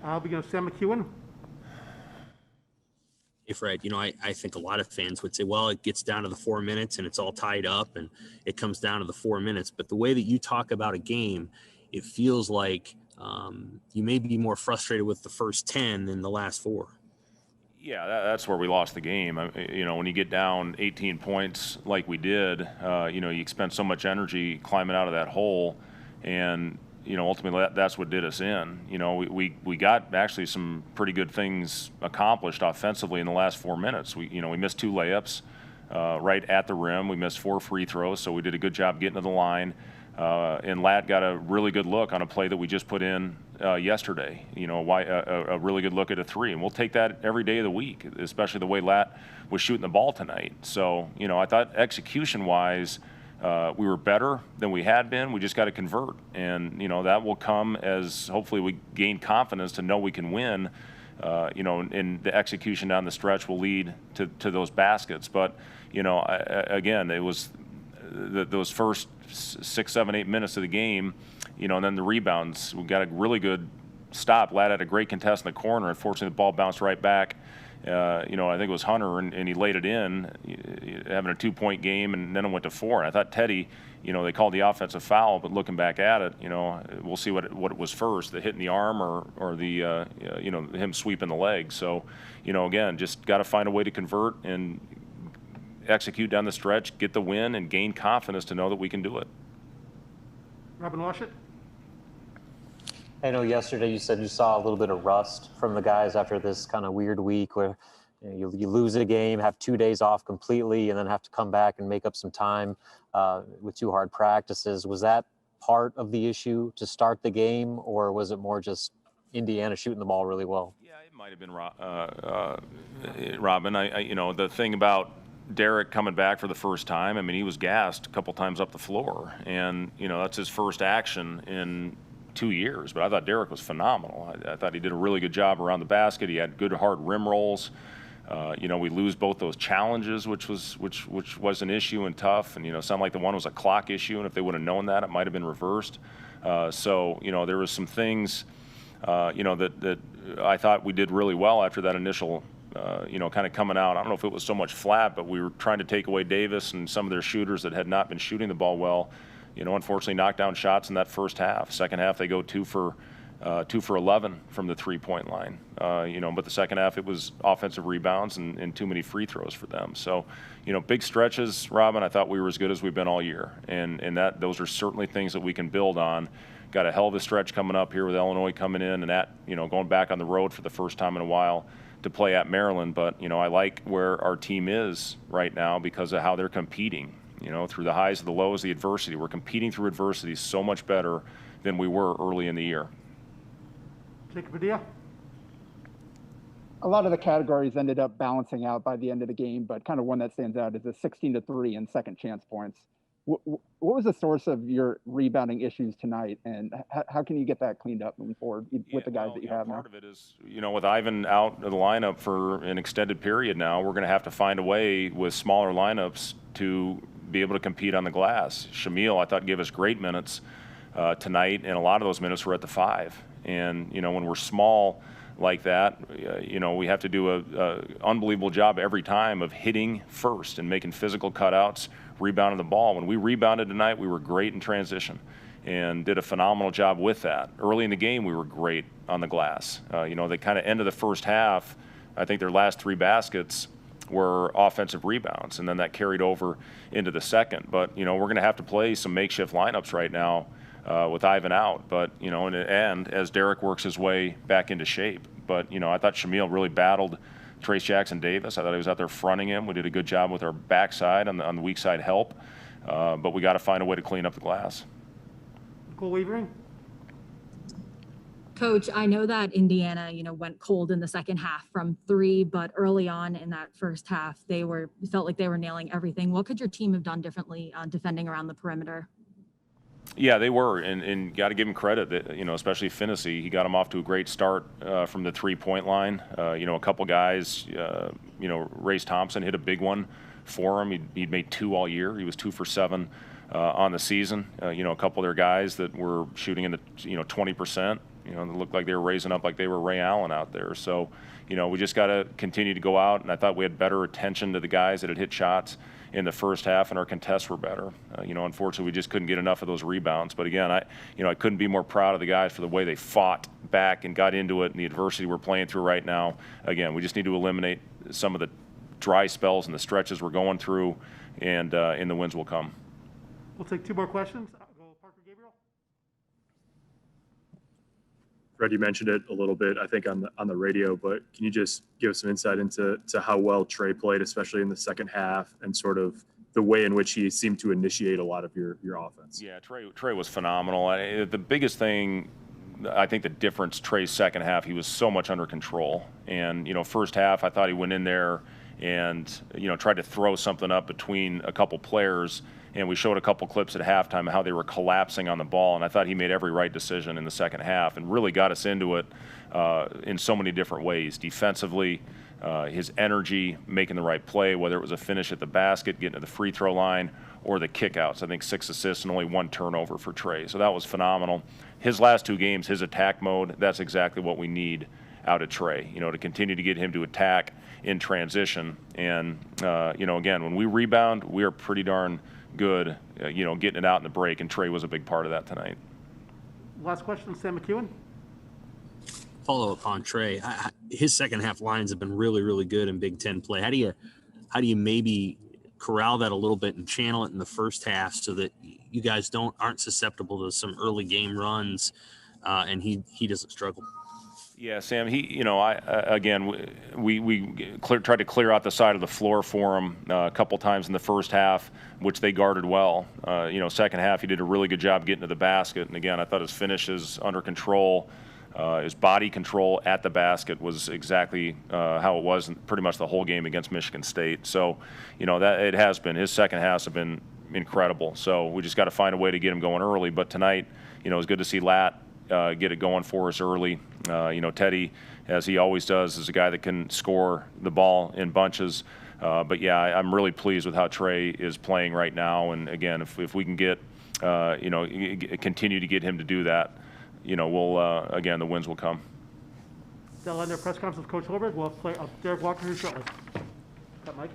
I'll begin with Sam McEwen. Hey, Fred, I think a lot of fans would say, well, it gets down to the 4 minutes and it's all tied up and it comes down to the 4 minutes. But the way that you talk about a game, it feels like you may be more frustrated with the first 10 than the last 4. Yeah, that's where we lost the game. When you get down 18 points like we did, you expend so much energy climbing out of that hole, and ultimately that's what did us in. We got actually some pretty good things accomplished offensively in the last 4 minutes. We missed 2 layups right at the rim. We missed 4 free throws, so we did a good job getting to the line. And Lat got a really good look on a play that we just put in yesterday. A really good look at a 3, and we'll take that every day of the week, especially the way Lat was shooting the ball tonight. So I thought execution-wise, we were better than we had been. We just got to convert, and that will come as hopefully we gain confidence to know we can win. And the execution down the stretch will lead to those baskets. But again, it was those first 6, 7, 8 minutes of the game, and then the rebounds. We got a really good stop. Ladd had a great contest in the corner. Unfortunately, the ball bounced right back. I think it was Hunter, and he laid it in, having a 2-point game, and then it went to 4. And I thought Teddy, they called the offensive foul, but looking back at it, we'll see what it was first, the hit in the arm or the, him sweeping the leg. So, again, just got to find a way to convert and execute down the stretch, get the win, and gain confidence to know that we can do it. Robin Washut. I know yesterday you said you saw a little bit of rust from the guys after this kind of weird week where you lose a game, have 2 days off completely, and then have to come back and make up some time with 2 hard practices. Was that part of the issue to start the game, or was it more just Indiana shooting the ball really well? Yeah, it might have been Robin. The thing about Derek coming back for the first time, he was gassed a couple times up the floor, and that's his first action in 2 years. But I thought Derek was phenomenal. I thought he did a really good job around the basket. He had good hard rim rolls. We lose both those challenges, which was an issue and tough, and sounded like the one was a clock issue, and if they would have known that, it might have been reversed. So there was some things that I thought we did really well after that initial kind of coming out. I don't know if it was so much flat, but we were trying to take away Davis and some of their shooters that had not been shooting the ball well. Unfortunately knocked down shots in that first half. Second half, they go 2 for 11 from the 3-point line. But the second half, it was offensive rebounds and too many free throws for them. So, big stretches, Robin, I thought we were as good as we've been all year. And those are certainly things that we can build on. Got a hell of a stretch coming up here with Illinois coming in and going back on the road for the first time in a while to play at Maryland. But, I like where our team is right now because of how they're competing. Through the highs, the lows, the adversity. We're competing through adversity so much better than we were early in the year. Jacob Padilla. A lot of the categories ended up balancing out by the end of the game, but kind of one that stands out is the 16-3 and second chance points. What was the source of your rebounding issues tonight, and how can you get that cleaned up moving forward with the guys that you have now? Part of it is, with Ivan out of the lineup for an extended period now, we're going to have to find a way with smaller lineups to be able to compete on the glass. Shamil, I thought, gave us great minutes tonight, and a lot of those minutes were at the 5. And, when we're small like that, we have to do a unbelievable job every time of hitting first and making physical cutouts, rebounding the ball. When we rebounded tonight, we were great in transition and did a phenomenal job with that. Early in the game, we were great on the glass. They kind of end of the first half, I think their last 3 baskets were offensive rebounds, and then that carried over into the second. But, we're going to have to play some makeshift lineups right now with Ivan out. But, and as Derek works his way back into shape. But, I thought Shamil really battled Trace Jackson Davis. I thought he was out there fronting him. We did a good job with our backside on the weak side help. But we got to find a way to clean up the glass. Nicole Weavering. Coach, I know that Indiana, went cold in the second half from 3, but early on in that first half, felt like they were nailing everything. What could your team have done differently defending around the perimeter? Yeah, they were, and got to give him credit that, especially Finney, he got him off to a great start from the 3-point line. A couple guys, Race Thompson hit a big one for him. He'd made 2 all year. He was 2 for 7 on the season. A couple of their guys that were shooting in the 20%. You know, they looked like they were raising up like they were Ray Allen out there. So, you know, we just got to continue to go out, and I thought we had better attention to the guys that had hit shots in the first half, and our contests were better. You know, unfortunately, we just couldn't get enough of those rebounds. But again, I couldn't be more proud of the guys for the way they fought back and got into it and the adversity we're playing through right now. Again, we just need to eliminate some of the dry spells and the stretches we're going through, and the wins will come. We'll take 2 more questions. I'll go Parker Gabriel. Fred, you mentioned it a little bit, I think, on the radio, but can you just give us some insight into how well Trey played, especially in the second half, and sort of the way in which he seemed to initiate a lot of your offense? Yeah, Trey was phenomenal. The biggest thing, I think the difference, Trey's second half, he was so much under control. And, you know, first half, I thought he went in there and, you know, tried to throw something up between a couple players. And we showed a couple clips at halftime of how they were collapsing on the ball. And I thought he made every right decision in the second half and really got us into it in so many different ways. Defensively, his energy, making the right play, whether it was a finish at the basket, getting to the free throw line, or the kickouts. I think 6 assists and only 1 turnover for Trey. So that was phenomenal. His last 2 games, his attack mode, that's exactly what we need out of Trey, you know, to continue to get him to attack in transition. And, you know, again, when we rebound, we are pretty darn good, you know, getting it out in the break, and Trey was a big part of that tonight. Last question, Sam McEwen. Follow up on Trey. His second half lines have been really, really good in Big Ten play. How do you maybe corral that a little bit and channel it in the first half so that you guys aren't susceptible to some early game runs, and he doesn't struggle? Yeah, Sam, you know, we tried to clear out the side of the floor for him a couple times in the first half, which they guarded well. You know, second half, he did a really good job getting to the basket. And again, I thought his finishes under control, his body control at the basket was exactly how it was in pretty much the whole game against Michigan State. So, you know, that it has been. His second halves have been incredible. So we just got to find a way to get him going early. But tonight, you know, it was good to see Lat get it going for us early. You know, Teddy, as he always does, is a guy that can score the ball in bunches. But yeah, I'm really pleased with how Trey is playing right now. And again, if we can get, you know, continue to get him to do that, you know, we'll again, the wins will come. That'll end our press conference with Coach Holberg. We'll play Derek Walker here shortly. Got Mike.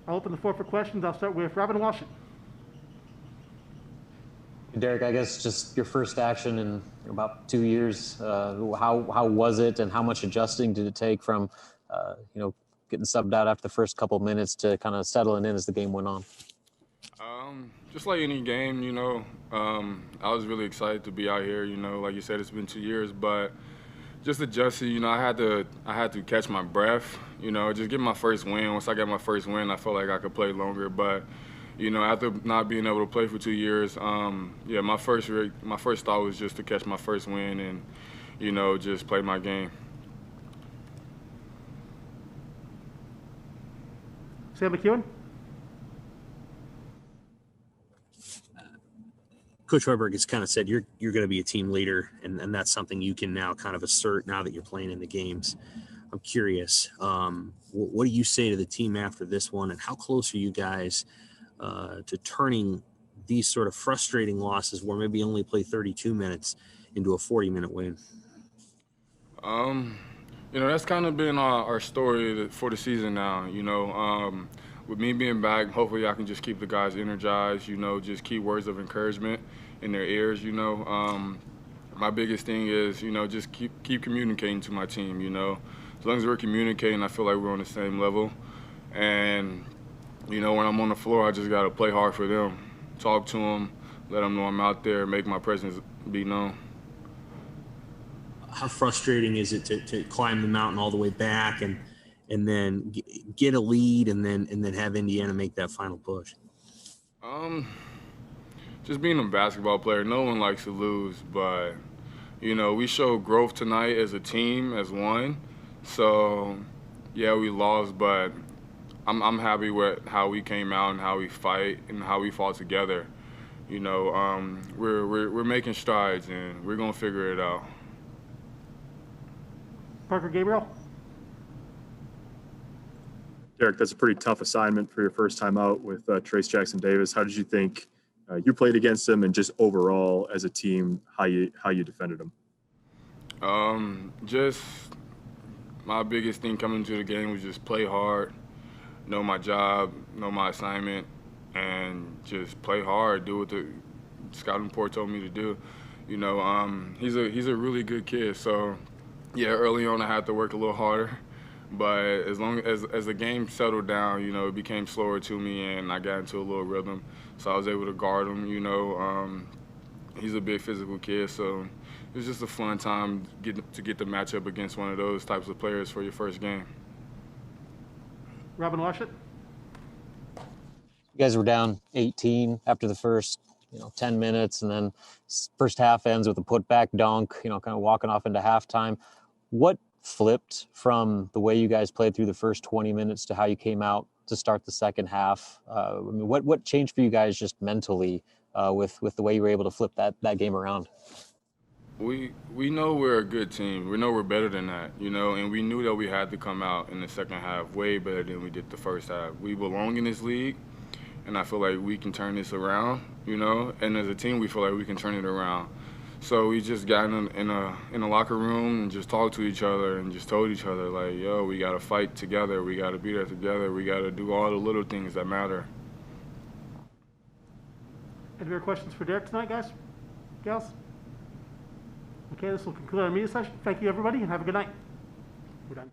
I'll open the floor for questions. I'll start with Robin Washington. Derek, I guess just your first action in about 2 years. How was it, and how much adjusting did it take from, you know, getting subbed out after the first couple minutes to kind of settling in as the game went on? Just like any game, I was really excited to be out here. Like you said, it's been 2 years, but just adjusted. I had to catch my breath. Just get my first win. Once I got my first win, I felt like I could play longer. But after not being able to play for 2 years, my first thought was just to catch my first win and just play my game. Sam McEwen. Coach Hoiberg has kind of said you're going to be a team leader, and that's something you can now kind of assert now that you're playing in the games. I'm curious, what do you say to the team after this one, and how close are you guys to turning these sort of frustrating losses where maybe you only play 32 minutes into a 40-minute win? That's kind of been our story for the season now. With me being back, hopefully I can just keep the guys energized, just keep words of encouragement in their ears, My biggest thing is, just keep communicating to my team, As long as we're communicating, I feel like we're on the same level. And, when I'm on the floor, I just got to play hard for them, talk to them, let them know I'm out there, make my presence be known. How frustrating is it to climb the mountain all the way back and then get a lead and then have Indiana make that final push? Just being a basketball player, no one likes to lose, but we showed growth tonight as a team, as one. So yeah, we lost, but I'm happy with how we came out and how we fight and how we fought together. We're making strides and we're gonna figure it out. Parker Gabriel. Derek, that's a pretty tough assignment for your first time out with Trey Davis. How did you think you played against him, and just overall as a team, how you defended him? Just my biggest thing coming to the game was just play hard, know my job, know my assignment, and just play hard, do what the scouting report told me to do. He's a really good kid, so yeah, early on I had to work a little harder. But as long as the game settled down, it became slower to me, and I got into a little rhythm. So I was able to guard him. He's a big physical kid, so it was just a fun time to get the matchup against one of those types of players for your first game. Robin Washut. You guys were down 18 after the first 10 minutes, and then first half ends with a putback dunk, kind of walking off into halftime. What flipped from the way you guys played through the first 20 minutes to how you came out to start the second half? What changed for you guys just mentally with the way you were able to flip that game around? We know we're a good team. We know we're better than that, and we knew that we had to come out in the second half way better than we did the first half. We belong in this league, and I feel like we can turn this around, and as a team we feel like we can turn it around. So we just got in a locker room and just talked to each other and just told each other, like, yo, we got to fight together. We got to be there together. We got to do all the little things that matter. Any other questions for Derek tonight, guys? Gals? Okay, this will conclude our media session. Thank you, everybody, and have a good night. We're done.